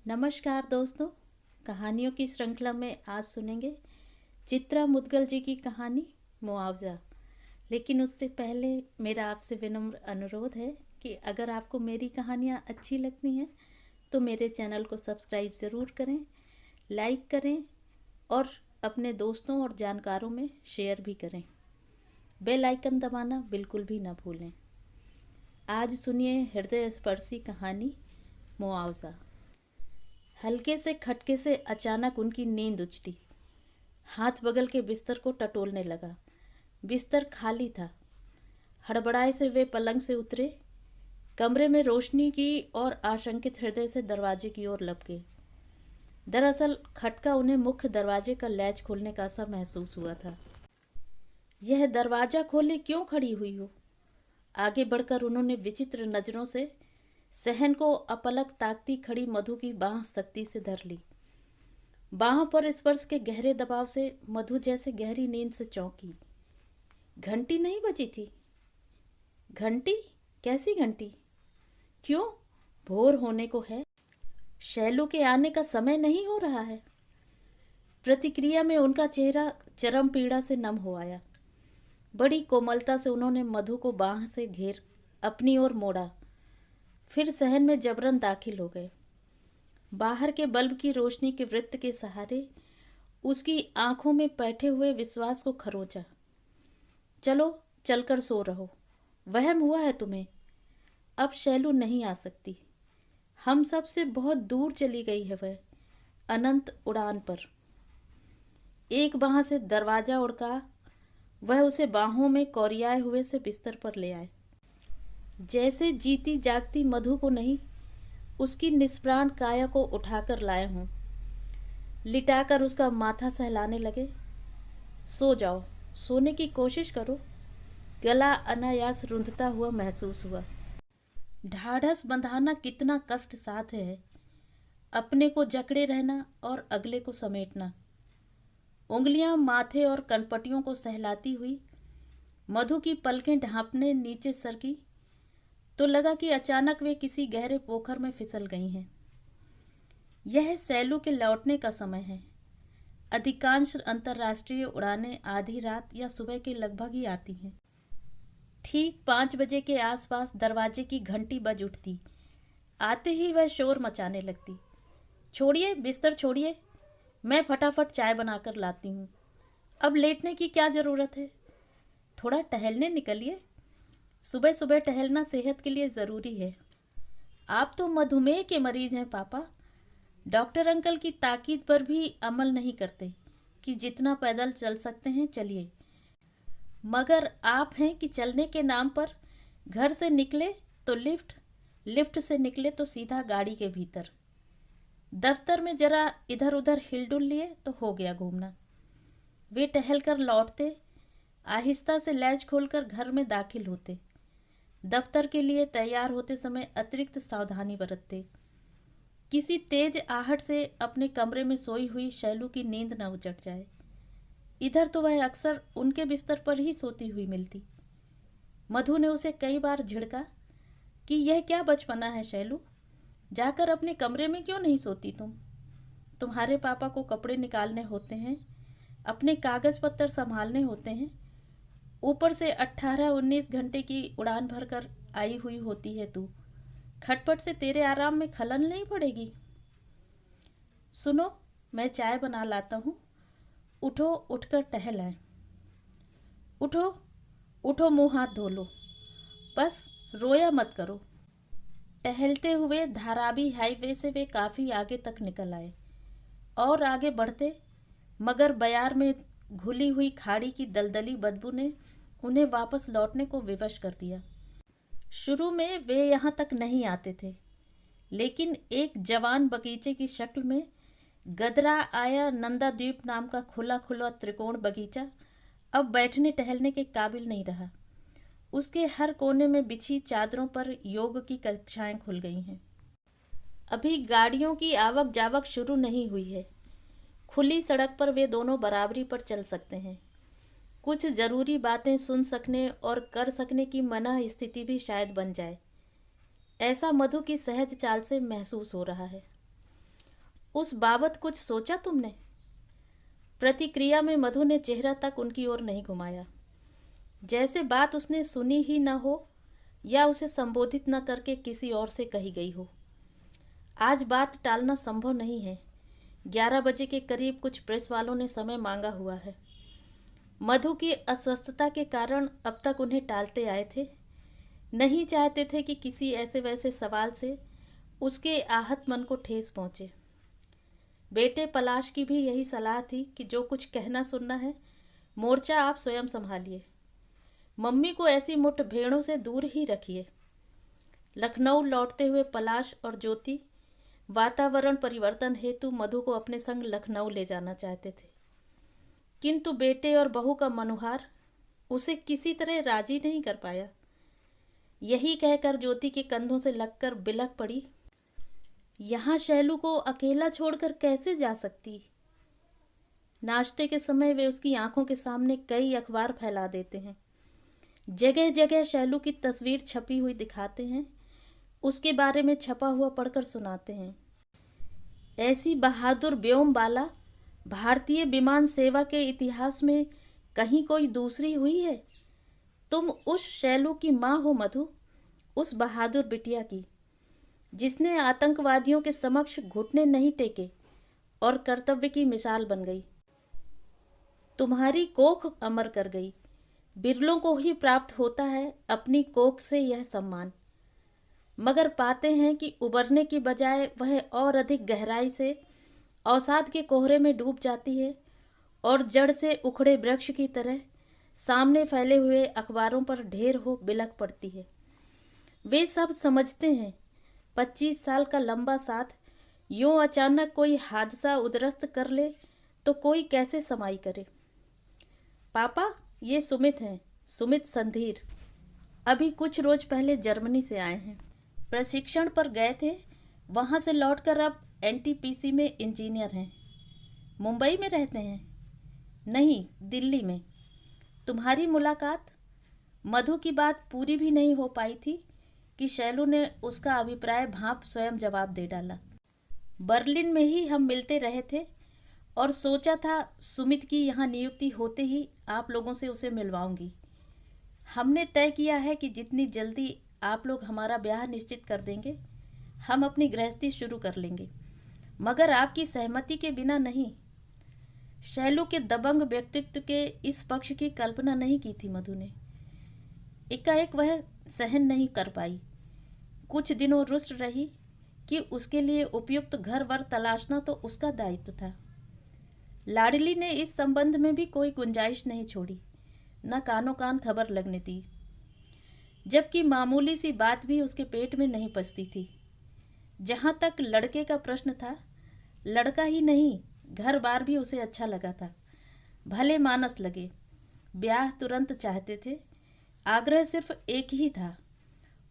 नमस्कार दोस्तों। कहानियों की श्रृंखला में आज सुनेंगे चित्रा मुदगल जी की कहानी मुआवजा। लेकिन उससे पहले मेरा आपसे विनम्र अनुरोध है कि अगर आपको मेरी कहानियाँ अच्छी लगती हैं तो मेरे चैनल को सब्सक्राइब ज़रूर करें, लाइक करें और अपने दोस्तों और जानकारों में शेयर भी करें। बेल आइकन दबाना बिल्कुल भी ना भूलें। आज सुनिए हृदय स्पर्शी कहानी मुआवजा। हल्के से खटके से अचानक उनकी नींद उचटी। हाथ बगल के बिस्तर को टटोलने लगा। बिस्तर खाली था। हड़बड़ाए से वे पलंग से उतरे, कमरे में रोशनी की और आशंकित हृदय से दरवाजे की ओर लपके। दरअसल खटका उन्हें मुख्य दरवाजे का लैच खोलने का सा महसूस हुआ था। यह दरवाजा खोले क्यों खड़ी हुई हो? आगे बढ़कर उन्होंने विचित्र नजरों से सहन को अपलक ताकती खड़ी मधु की बांह सख्ती से धर ली। बांह पर स्पर्श के गहरे दबाव से मधु जैसे गहरी नींद से चौंकी। घंटी नहीं बजी थी। घंटी? कैसी घंटी? क्यों? भोर होने को है। शैलू के आने का समय नहीं हो रहा है। प्रतिक्रिया में उनका चेहरा चरम पीड़ा से नम हो आया। बड़ी कोमलता से उन्होंने मधु को बांह से घेर अपनी ओर मोड़ा, फिर सहन में जबरन दाखिल हो गए। बाहर के बल्ब की रोशनी के वृत्त के सहारे उसकी आंखों में बैठे हुए विश्वास को खरोंचा। चलो चलकर सो रहो। वहम हुआ है तुम्हें। अब शैलू नहीं आ सकती। हम सब से बहुत दूर चली गई है वह, अनंत उड़ान पर। एक बांह से दरवाजा उड़का वह उसे बाहों में कोरियाए हुए से बिस्तर पर ले आए। जैसे जीती जागती मधु को नहीं, उसकी निष्प्राण काया को उठाकर लाए हों। लिटाकर उसका माथा सहलाने लगे। सो जाओ, सोने की कोशिश करो। गला अनायास रुंधता हुआ महसूस हुआ। ढाढ़स बंधाना कितना कष्ट साथ है। अपने को जकड़े रहना और अगले को समेटना। उंगलियां माथे और कनपटियों को सहलाती हुई मधु की पलकें ढांपने नीचे सरकी तो लगा कि अचानक वे किसी गहरे पोखर में फिसल गई हैं। यह सैलू के लौटने का समय है। अधिकांश अंतर्राष्ट्रीय उड़ानें आधी रात या सुबह के लगभग ही आती हैं। ठीक 5 बजे के आसपास दरवाजे की घंटी बज उठती। आते ही वह शोर मचाने लगती। छोड़िए, बिस्तर छोड़िए, मैं फटाफट चाय बनाकर लाती हूँ। अब लेटने की क्या ज़रूरत है? थोड़ा टहलने निकलिए। सुबह सुबह टहलना सेहत के लिए ज़रूरी है। आप तो मधुमेह के मरीज हैं पापा। डॉक्टर अंकल की ताकीद पर भी अमल नहीं करते कि जितना पैदल चल सकते हैं चलिए, मगर आप हैं कि चलने के नाम पर घर से निकले तो लिफ्ट, लिफ्ट से निकले तो सीधा गाड़ी के भीतर। दफ्तर में जरा इधर उधर हिलडुल लिए तो हो गया घूमना। वे टहल कर लौटते, आहिस्ता से लैच खोलकर घर में दाखिल होते। दफ्तर के लिए तैयार होते समय अतिरिक्त सावधानी बरतते। किसी तेज आहट से अपने कमरे में सोई हुई शैलू की नींद न उजड़ जाए। इधर तो वह अक्सर उनके बिस्तर पर ही सोती हुई मिलती। मधु ने उसे कई बार झिड़का कि यह क्या बचपना है शैलू, जाकर अपने कमरे में क्यों नहीं सोती तुम? तुम्हारे पापा को कपड़े निकालने होते हैं, अपने कागज पत्तर संभालने होते हैं, ऊपर से 18-19 घंटे की उड़ान भरकर आई हुई होती है तू। खटपट से तेरे आराम में खलल नहीं पड़ेगी? सुनो, मैं चाय बना लाता हूँ। उठो, उठकर टहल आए। उठो उठो, मुंह हाथ धो लो। बस रोया मत करो। टहलते हुए धारावी हाईवे से वे काफ़ी आगे तक निकल आए और आगे बढ़ते, मगर बयार में घुली हुई खाड़ी की दलदली बदबू ने उन्हें वापस लौटने को विवश कर दिया। शुरू में वे यहाँ तक नहीं आते थे, लेकिन एक जवान बगीचे की शक्ल में गदरा आया नंदा द्वीप नाम का खुला खुला त्रिकोण बगीचा अब बैठने टहलने के काबिल नहीं रहा। उसके हर कोने में बिछी चादरों पर योग की कक्षाएं खुल गई हैं। अभी गाड़ियों की आवक जावक शुरू नहीं हुई है। खुली सड़क पर वे दोनों बराबरी पर चल सकते हैं। कुछ ज़रूरी बातें सुन सकने और कर सकने की मना स्थिति भी शायद बन जाए, ऐसा मधु की सहज चाल से महसूस हो रहा है। उस बाबत कुछ सोचा तुमने? प्रतिक्रिया में मधु ने चेहरा तक उनकी ओर नहीं घुमाया, जैसे बात उसने सुनी ही न हो या उसे संबोधित न करके किसी और से कही गई हो। आज बात टालना संभव नहीं है। 11 बजे के करीब कुछ प्रेस वालों ने समय मांगा हुआ है। मधु की अस्वस्थता के कारण अब तक उन्हें टालते आए थे। नहीं चाहते थे कि किसी ऐसे वैसे सवाल से उसके आहत मन को ठेस पहुंचे। बेटे पलाश की भी यही सलाह थी कि जो कुछ कहना सुनना है मोर्चा आप स्वयं संभालिए। मम्मी को ऐसी मुठभेड़ों से दूर ही रखिए। लखनऊ लौटते हुए पलाश और ज्योति वातावरण परिवर्तन हेतु मधु को अपने संग लखनऊ ले जाना चाहते थे, किंतु बेटे और बहू का मनुहार उसे किसी तरह राजी नहीं कर पाया। यही कहकर ज्योति के कंधों से लगकर बिलख पड़ी, यहाँ शैलू को अकेला छोड़कर कैसे जा सकती। नाश्ते के समय वे उसकी आंखों के सामने कई अखबार फैला देते हैं, जगह जगह शैलू की तस्वीर छपी हुई दिखाते हैं, उसके बारे में छपा हुआ पढ़कर सुनाते हैं। ऐसी बहादुर व्योमबाला भारतीय विमान सेवा के इतिहास में कहीं कोई दूसरी हुई है। तुम उस शैलू की माँ हो मधु, उस बहादुर बिटिया की, जिसने आतंकवादियों के समक्ष घुटने नहीं टेके और कर्तव्य की मिसाल बन गई। तुम्हारी कोख अमर कर गई। बिरलों को ही प्राप्त होता है अपनी कोख से यह सम्मान, मगर पाते हैं कि उबरने की बजाय वह और अधिक गहराई से अवसाद के कोहरे में डूब जाती है और जड़ से उखड़े वृक्ष की तरह सामने फैले हुए अखबारों पर ढेर हो बिलख पड़ती है। वे सब समझते हैं 25 साल का लंबा साथ यूं अचानक कोई हादसा उद्रस्त कर ले तो कोई कैसे समाई करे। पापा, ये सुमित हैं, सुमित संधीर। अभी कुछ रोज पहले जर्मनी से आए हैं। प्रशिक्षण पर गए थे, वहाँ से लौटकर अब एनटीपीसी में इंजीनियर हैं। मुंबई में रहते हैं? नहीं, दिल्ली में। तुम्हारी मुलाकात? मधु की बात पूरी भी नहीं हो पाई थी कि शैलू ने उसका अभिप्राय भांप स्वयं जवाब दे डाला। बर्लिन में ही हम मिलते रहे थे और सोचा था सुमित की यहाँ नियुक्ति होते ही आप लोगों से उसे मिलवाऊंगी। हमने तय किया है कि जितनी जल्दी आप लोग हमारा ब्याह निश्चित कर देंगे, हम अपनी गृहस्थी शुरू कर लेंगे, मगर आपकी सहमति के बिना नहीं। शैलू के दबंग व्यक्तित्व के इस पक्ष की कल्पना नहीं की थी मधु ने। एकाएक वह सहन नहीं कर पाई। कुछ दिनों रुष्ट रही कि उसके लिए उपयुक्त घर वर तलाशना तो उसका दायित्व था। लाडली ने इस संबंध में भी कोई गुंजाइश नहीं छोड़ी, न कानों कान खबर लगने दी, जबकि मामूली सी बात भी उसके पेट में नहीं पचती थी। जहाँ तक लड़के का प्रश्न था, लड़का ही नहीं, घर बार भी उसे अच्छा लगा था। भले मानस लगे, ब्याह तुरंत चाहते थे। आग्रह सिर्फ एक ही था,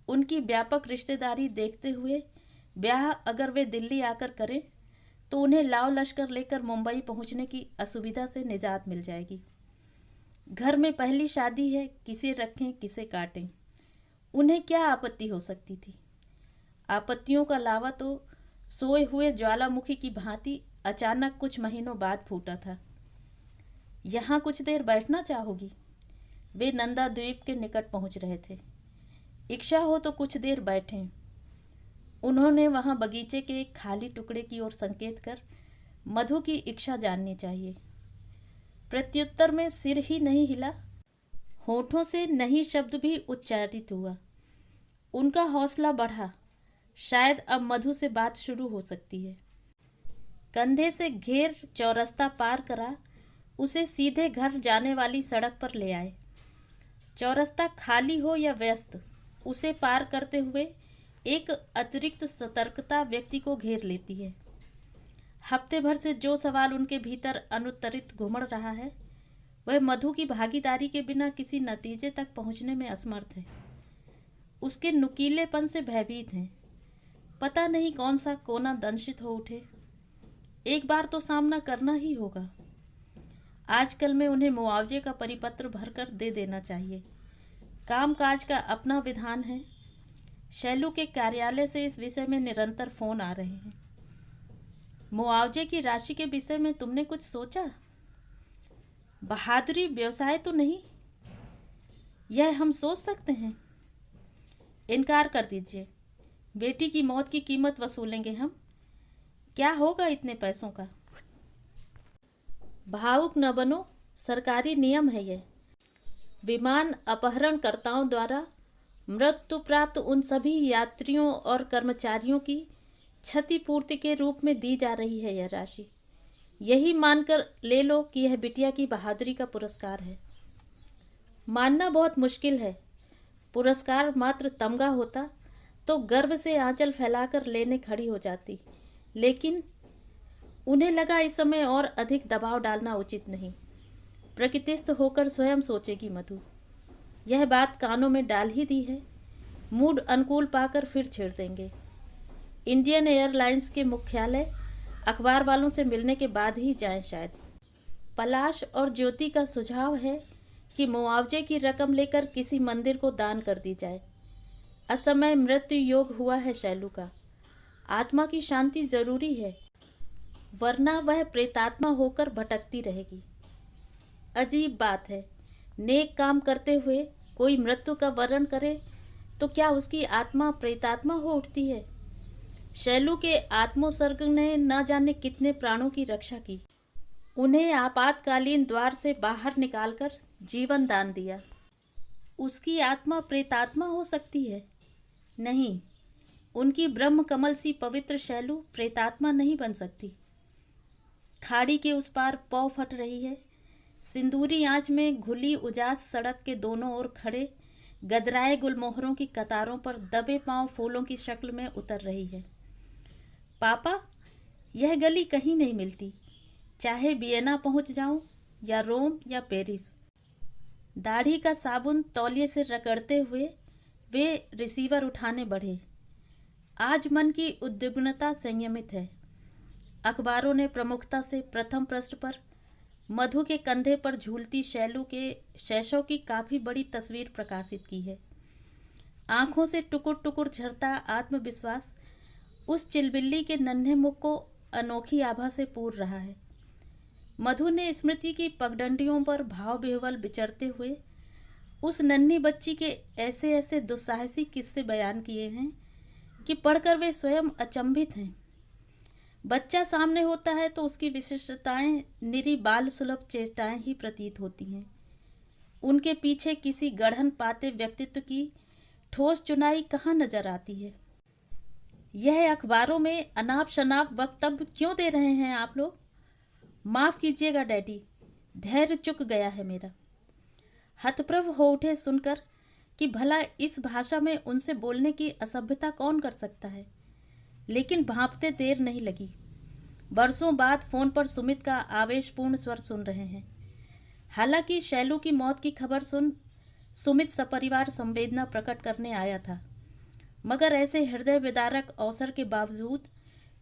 उनकी व्यापक रिश्तेदारी देखते हुए ब्याह अगर वे दिल्ली आकर करें तो उन्हें लाव लश्कर लेकर मुंबई पहुंचने की असुविधा से निजात मिल जाएगी। घर में पहली शादी है, किसे रखें किसे काटें, उन्हें क्या आपत्ति हो सकती थी। आपत्तियों का लावा तो सोए हुए ज्वालामुखी की भांति अचानक कुछ महीनों बाद फूटा था। यहाँ कुछ देर बैठना चाहोगी? वे नंदा द्वीप के निकट पहुंच रहे थे। इच्छा हो तो कुछ देर बैठें। उन्होंने वहां बगीचे के एक खाली टुकड़े की ओर संकेत कर मधु की इच्छा जाननी चाहिए। प्रत्युत्तर में सिर ही नहीं हिला, होठों से नहीं शब्द भी उच्चारित हुआ। उनका हौसला बढ़ा, शायद अब मधु से बात शुरू हो सकती है। कंधे से घेर चौरस्ता पार करा, उसे सीधे घर जाने वाली सड़क पर ले आए। चौरस्ता खाली हो या व्यस्त, उसे पार करते हुए एक अतिरिक्त सतर्कता व्यक्ति को घेर लेती है। हफ्ते भर से जो सवाल उनके भीतर अनुत्तरित घुमड़ रहा है, वह मधु की भागीदारी के बिना किसी नतीजे तक पहुंचने में असमर्थ है। उसके नुकीलेपन से भयभीत हैं। पता नहीं कौन सा कोना दंशित हो उठे। एक बार तो सामना करना ही होगा। आजकल में उन्हें मुआवजे का परिपत्र भरकर दे देना चाहिए। कामकाज का अपना विधान है। शैलू के कार्यालय से इस विषय में निरंतर फोन आ रहे हैं। मुआवजे की राशि के विषय में तुमने कुछ सोचा? बहादुरी व्यवसाय तो नहीं, यह हम सोच सकते हैं। इनकार कर दीजिए, बेटी की मौत की कीमत वसूलेंगे हम। क्या होगा इतने पैसों का? भावुक न बनो, सरकारी नियम है यह। विमान अपहरणकर्ताओं द्वारा मृत्यु प्राप्त उन सभी यात्रियों और कर्मचारियों की क्षतिपूर्ति के रूप में दी जा रही है यह राशि। यही मानकर ले लो कि यह बिटिया की बहादुरी का पुरस्कार है। मानना बहुत मुश्किल है। पुरस्कार मात्र तमगा होता तो गर्व से आंचल फैलाकर लेने खड़ी हो जाती, लेकिन उन्हें लगा इस समय और अधिक दबाव डालना उचित नहीं। प्रकृतिस्थ होकर स्वयं सोचेगी मधु। यह बात कानों में डाल ही दी है, मूड अनुकूल पाकर फिर छेड़ देंगे। इंडियन एयरलाइंस के मुख्यालय अखबार वालों से मिलने के बाद ही जाएं शायद। पलाश और ज्योति का सुझाव है कि मुआवजे की रकम लेकर किसी मंदिर को दान कर दी जाए। असमय मृत्यु योग हुआ है शैलू का। आत्मा की शांति जरूरी है, वरना वह प्रेतात्मा होकर भटकती रहेगी। अजीब बात है, नेक काम करते हुए कोई मृत्यु का वर्ण करे तो क्या उसकी आत्मा प्रेतात्मा हो उठती है? शैलू के आत्मोत्सर्ग ने न जाने कितने प्राणों की रक्षा की। उन्हें आपातकालीन द्वार से बाहर निकालकर जीवन दान दिया। उसकी आत्मा प्रेतात्मा हो सकती है? नहीं, उनकी ब्रह्म कमल सी पवित्र शैलू प्रेतात्मा नहीं बन सकती। खाड़ी के उस पार पौ फट रही है। सिंदूरी आंच में घुली उजास सड़क के दोनों ओर खड़े गदराए गुलमोहरों की कतारों पर दबे पांव फूलों की शक्ल में उतर रही है। पापा, यह गली कहीं नहीं मिलती, चाहे वियना पहुंच जाऊं या रोम या पेरिस। दाढ़ी का साबुन तौलिए से रगड़ते हुए वे रिसीवर उठाने बढ़े। आज मन की उद्विग्नता संयमित है। अखबारों ने प्रमुखता से प्रथम पृष्ठ पर मधु के कंधे पर झूलती शैलू के शैशव की काफी बड़ी तस्वीर प्रकाशित की है। आंखों से टुकुर टुकुर झरता आत्मविश्वास उस चिलबिल्ली के नन्हे मुख को अनोखी आभा से पूर रहा है। मधु ने स्मृति की पगडंडियों पर भाव विह्वल विचरते हुए उस नन्ही बच्ची के ऐसे ऐसे दुस्साहसी किस्से बयान किए हैं कि पढ़कर वे स्वयं अचंभित हैं। बच्चा सामने होता है तो उसकी विशिष्टताएं निरी बाल सुलभ चेष्टाएं ही प्रतीत होती हैं। उनके पीछे किसी गढ़न पाते व्यक्तित्व की ठोस चुनाई कहाँ नजर आती है? यह अखबारों में अनाप शनाप वक्तव्य क्यों दे रहे हैं आप लोग? माफ कीजिएगा डैडी, धैर्य चुक गया है मेरा। हतप्रभ हो उठे सुनकर कि भला इस भाषा में उनसे बोलने की असभ्यता कौन कर सकता है। लेकिन भांपते देर नहीं लगी। बरसों बाद फोन पर सुमित का आवेशपूर्ण स्वर सुन रहे हैं। हालांकि शैलू की मौत की खबर सुन सुमित सपरिवार संवेदना प्रकट करने आया था, मगर ऐसे हृदय विदारक अवसर के बावजूद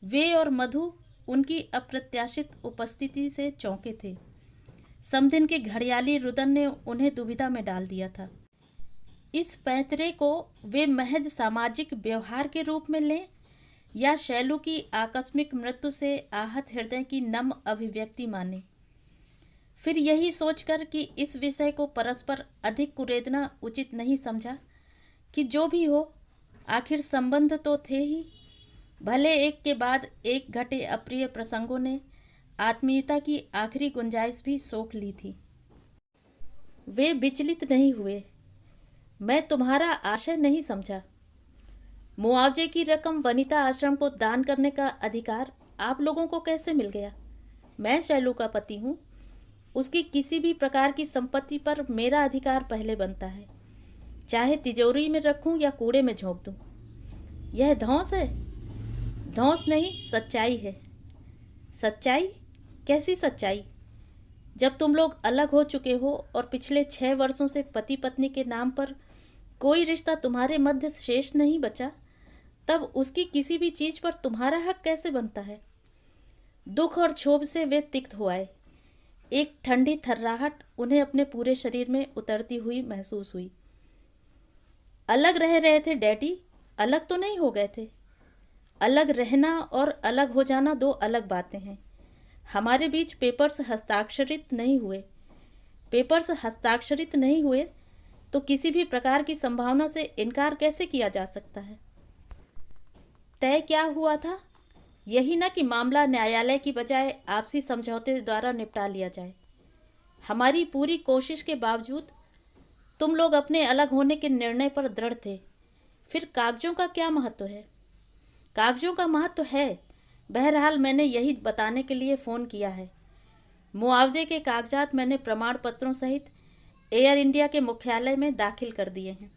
वे और मधु उनकी अप्रत्याशित उपस्थिति से चौंके थे। समधिन के घड़ियाली रुदन ने उन्हें दुविधा में डाल दिया था। इस पैंतरे को वे महज सामाजिक व्यवहार के रूप में लें या शैलू की आकस्मिक मृत्यु से आहत हृदय की नम अभिव्यक्ति माने। फिर यही सोचकर कि इस विषय को परस्पर अधिक कुरेदना उचित नहीं समझा कि जो भी हो, आखिर संबंध तो थे ही। भले एक के बाद एक घटे अप्रिय प्रसंगों ने आत्मीयता की आखिरी गुंजाइश भी सोख ली थी। वे विचलित नहीं हुए। मैं तुम्हारा आशय नहीं समझा। मुआवजे की रकम वनिता आश्रम को दान करने का अधिकार आप लोगों को कैसे मिल गया? मैं शैलू का पति हूँ। उसकी किसी भी प्रकार की संपत्ति पर मेरा अधिकार पहले बनता है, चाहे तिजोरी में रखूं या कूड़े में झोंक दूं। यह धौंस है? धौंस नहीं, सच्चाई है। सच्चाई? कैसी सच्चाई? जब तुम लोग अलग हो चुके हो और पिछले 6 वर्षों से पति पत्नी के नाम पर कोई रिश्ता तुम्हारे मध्य शेष नहीं बचा, तब उसकी किसी भी चीज पर तुम्हारा हक कैसे बनता है? दुख और क्षोभ से वे तिक्त हो आए। एक ठंडी थर्राहट उन्हें अपने पूरे शरीर में उतरती हुई महसूस हुई। अलग रह रहे थे डैडी, अलग तो नहीं हो गए थे। अलग रहना और अलग हो जाना दो अलग बातें हैं। हमारे बीच पेपर्स हस्ताक्षरित नहीं हुए। पेपर्स हस्ताक्षरित नहीं हुए तो किसी भी प्रकार की संभावना से इनकार कैसे किया जा सकता है? तय क्या हुआ था? यही ना कि मामला न्यायालय की बजाय आपसी समझौते द्वारा निपटा लिया जाए। हमारी पूरी कोशिश के बावजूद तुम लोग अपने अलग होने के निर्णय पर दृढ़ थे। फिर कागजों का क्या महत्व है? कागजों का महत्व है। बहरहाल मैंने यही बताने के लिए फ़ोन किया है। मुआवजे के कागजात मैंने प्रमाण पत्रों सहित एयर इंडिया के मुख्यालय में दाखिल कर दिए हैं।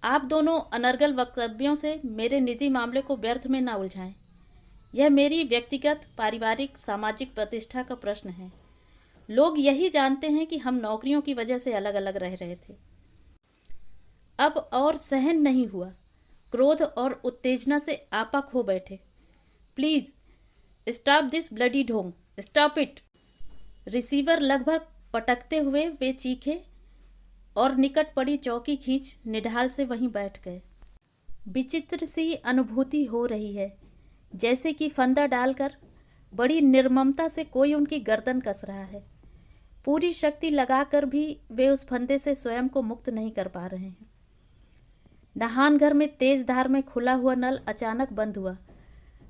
आप दोनों अनर्गल वक्तव्यों से मेरे निजी मामले को व्यर्थ में ना उलझाएं। यह मेरी व्यक्तिगत, पारिवारिक, सामाजिक प्रतिष्ठा का प्रश्न है। लोग यही जानते हैं कि हम नौकरियों की वजह से अलग अलग रह रहे थे। अब और सहन नहीं हुआ। क्रोध और उत्तेजना से आपा खो बैठे। प्लीज स्टॉप दिस ब्लडी ढोंग, स्टॉप इट। रिसीवर लगभग पटकते हुए वे चीखे और निकट पड़ी चौकी खींच निढाल से वहीं बैठ गए। विचित्र सी अनुभूति हो रही है, जैसे कि फंदा डालकर बड़ी निर्ममता से कोई उनकी गर्दन कस रहा है। पूरी शक्ति लगाकर भी वे उस फंदे से स्वयं को मुक्त नहीं कर पा रहे हैं। नहान घर में तेज धार में खुला हुआ नल अचानक बंद हुआ।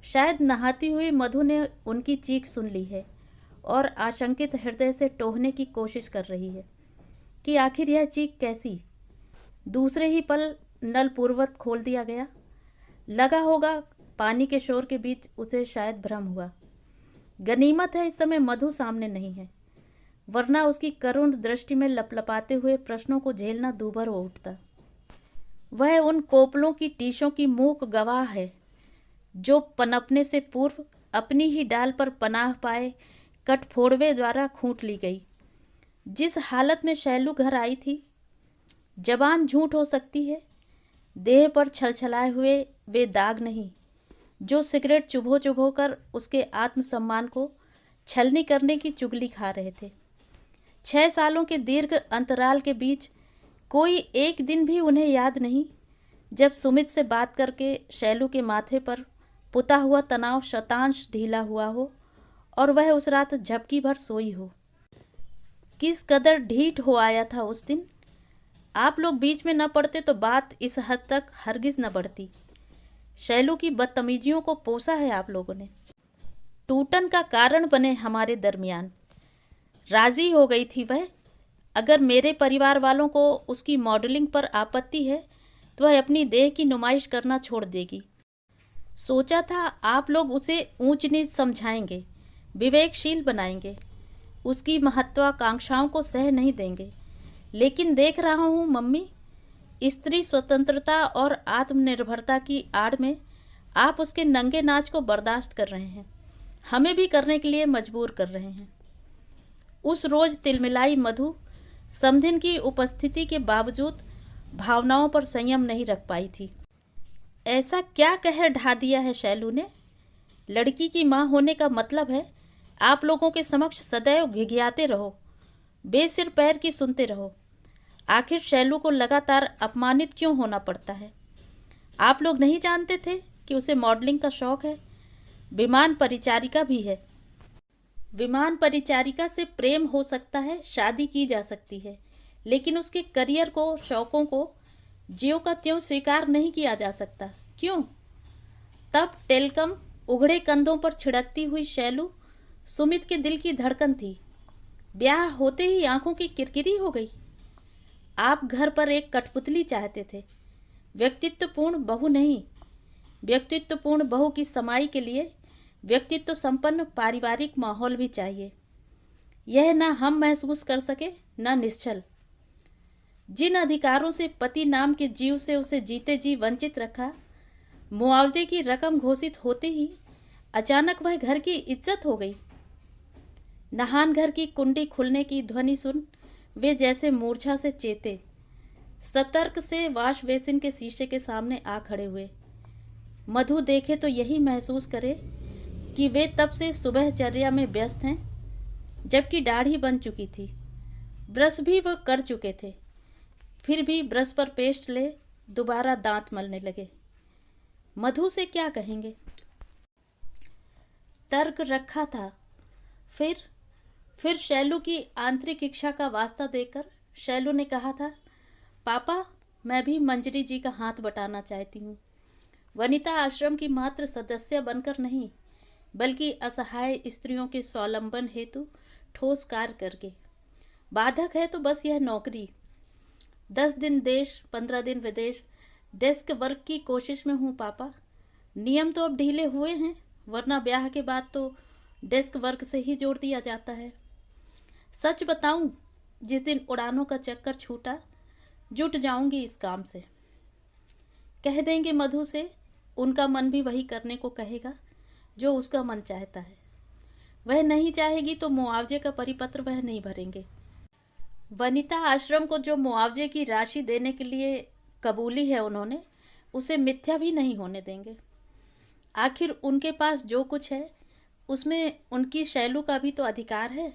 शायद नहाती हुई मधु ने उनकी चीख सुन ली है और आशंकित हृदय से टोहने की कोशिश कर रही है कि आखिर यह चीख कैसी। दूसरे ही पल नल पूर्ववत खोल दिया गया। लगा होगा पानी के शोर के बीच उसे शायद भ्रम हुआ। गनीमत है इस समय मधु सामने नहीं है, वरना उसकी करुण दृष्टि में लपलपाते हुए प्रश्नों को झेलना दूभर हो उठता। वह उन कोपलों की टीशों की मूक गवाह है जो पनपने से पूर्व अपनी ही डाल पर पनाह पाए कटफोड़वे द्वारा खूंट ली गई। जिस हालत में शैलू घर आई थी, जबान झूठ हो सकती है, देह पर छलछलाए हुए वे दाग नहीं जो सिगरेट चुभो चुभो कर उसके आत्मसम्मान को छलनी करने की चुगली खा रहे थे। 6 सालों के दीर्घ अंतराल के बीच कोई एक दिन भी उन्हें याद नहीं जब सुमित से बात करके शैलू के माथे पर पुता हुआ तनाव शतांश ढीला हुआ हो और वह उस रात झपकी भर सोई हो। किस कदर ढीठ हो आया था उस दिन। आप लोग बीच में न पड़ते तो बात इस हद तक हरगिज न बढ़ती। शैलू की बदतमीजियों को पोसा है आप लोगों ने। टूटन का कारण बने हमारे दरमियान। राजी हो गई थी वह। अगर मेरे परिवार वालों को उसकी मॉडलिंग पर आपत्ति है तो वह अपनी देह की नुमाइश करना छोड़ देगी। सोचा था आप लोग उसे ऊंच नीच समझाएंगे, विवेकशील बनाएंगे, उसकी महत्वाकांक्षाओं को सह नहीं देंगे। लेकिन देख रहा हूँ मम्मी, स्त्री स्वतंत्रता और आत्मनिर्भरता की आड़ में आप उसके नंगे नाच को बर्दाश्त कर रहे हैं, हमें भी करने के लिए मजबूर कर रहे हैं। उस रोज तिलमिलाई मधु समधिन की उपस्थिति के बावजूद भावनाओं पर संयम नहीं रख पाई थी। ऐसा क्या कह ढा दिया है शैलू ने? लड़की की माँ होने का मतलब है आप लोगों के समक्ष सदैव घिघियाते रहो, बेसिर पैर की सुनते रहो। आखिर शैलू को लगातार अपमानित क्यों होना पड़ता है? आप लोग नहीं जानते थे कि उसे मॉडलिंग का शौक है? विमान परिचारिका भी है। विमान परिचारिका से प्रेम हो सकता है, शादी की जा सकती है, लेकिन उसके करियर को, शौकों को ज्यों का त्यों स्वीकार नहीं किया जा सकता। क्यों? तब टेलकम उघड़े कंधों पर छिड़कती हुई शैलू सुमित के दिल की धड़कन थी। ब्याह होते ही आंखों की किरकिरी हो गई। आप घर पर एक कठपुतली चाहते थे, व्यक्तित्वपूर्ण बहू नहीं। व्यक्तित्वपूर्ण बहू की समाई के लिए व्यक्तित्व संपन्न पारिवारिक माहौल भी चाहिए। यह न हम महसूस कर सके, न निश्चल। जिन अधिकारों से पति नाम के जीव से उसे जीते जी वंचित रखा, मुआवजे की रकम घोषित होते ही अचानक वह घर की इज्जत हो गई। नहान घर की कुंडी खुलने की ध्वनि सुन वे जैसे मूर्छा से चेते, सतर्क से वाश बेसिन के शीशे के सामने आ खड़े हुए। मधु देखे तो यही महसूस करे कि वे तब से सुबहचर्या में व्यस्त हैं, जबकि दाढ़ी बन चुकी थी। ब्रश भी वह कर चुके थे, फिर भी ब्रश पर पेस्ट ले दोबारा दांत मलने लगे। मधु से क्या कहेंगे। तर्क रखा था। फिर शैलू की आंतरिक इच्छा का वास्ता देकर शैलू ने कहा था, पापा मैं भी मंजरी जी का हाथ बटाना चाहती हूँ। वनिता आश्रम की मात्र सदस्य बनकर नहीं, बल्कि असहाय स्त्रियों के स्वावलंबन हेतु ठोस कार्य करके। बाधक है तो बस यह नौकरी। 10 दिन देश 15 दिन विदेश डेस्क वर्क की कोशिश में हूँ पापा। नियम तो अब ढीले हुए हैं, वरना ब्याह के बाद तो डेस्क वर्क से ही जोड़ दिया जाता है। सच बताऊं, जिस दिन उड़ानों का चक्कर छूटा जुट जाऊंगी इस काम से। कह देंगे मधु से, उनका मन भी वही करने को कहेगा जो उसका मन चाहता है। वह नहीं चाहेगी तो मुआवजे का परिपत्र वह नहीं भरेंगे। वनिता आश्रम को जो मुआवजे की राशि देने के लिए कबूली है उन्होंने, उसे मिथ्या भी नहीं होने देंगे। आखिर उनके पास जो कुछ है उसमें उनकी शैलू का भी तो अधिकार है।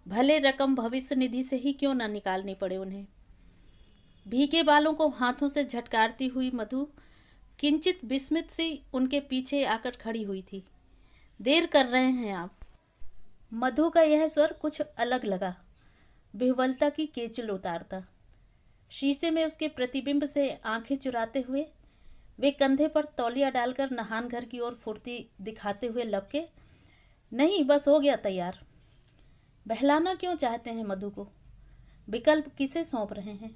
भले रकम भविष्य निधि से ही क्यों ना निकालनी पड़े उन्हें। भीगे बालों को हाथों से झटकारती हुई मधु किंचित विस्मित सी उनके पीछे आकर खड़ी हुई थी। देर कर रहे हैं आप। मधु का यह स्वर कुछ अलग लगा, विह्वलता की केचल उतारता। शीशे में उसके प्रतिबिंब से आंखें चुराते हुए वे कंधे पर तौलिया डालकर नहान घर की ओर फुर्ती दिखाते हुए लपके, नहीं बस हो गया तैयार। बहलाना क्यों चाहते हैं मधु को? विकल्प किसे सौंप रहे हैं,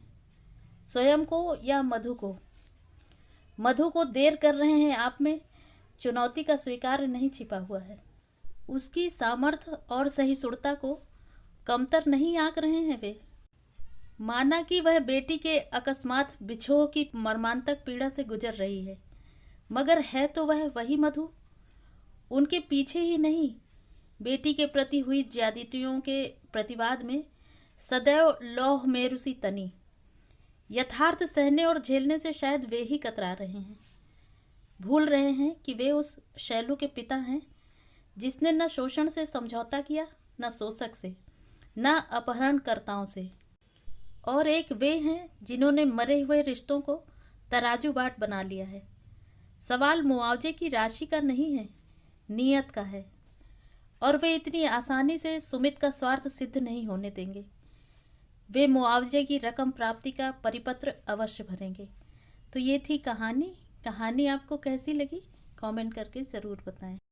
स्वयं को या मधु को? मधु को देर कर रहे हैं आप में चुनौती का स्वीकार नहीं छिपा हुआ है। उसकी सामर्थ्य और सहिष्णुता को कमतर नहीं आंक रहे हैं वे। माना कि वह बेटी के अकस्मात बिछोह की मर्मांतक पीड़ा से गुजर रही है, मगर है तो वह वही मधु। उनके पीछे ही नहीं, बेटी के प्रति हुई ज्यादतियों के प्रतिवाद में सदैव लौह मेरुसी तनी। यथार्थ सहने और झेलने से शायद वे ही कतरा रहे हैं। भूल रहे हैं कि वे उस शैलू के पिता हैं जिसने न शोषण से समझौता किया, न शोषक से, न अपहरणकर्ताओं से। और एक वे हैं जिन्होंने मरे हुए रिश्तों को तराजू बाट बना लिया है। सवाल मुआवजे की राशि का नहीं है, नियत का है। और वे इतनी आसानी से सुमित का स्वार्थ सिद्ध नहीं होने देंगे। वे मुआवजे की रकम प्राप्ति का परिपत्र अवश्य भरेंगे। तो ये थी कहानी। कहानी आपको कैसी लगी कमेंट करके ज़रूर बताएं।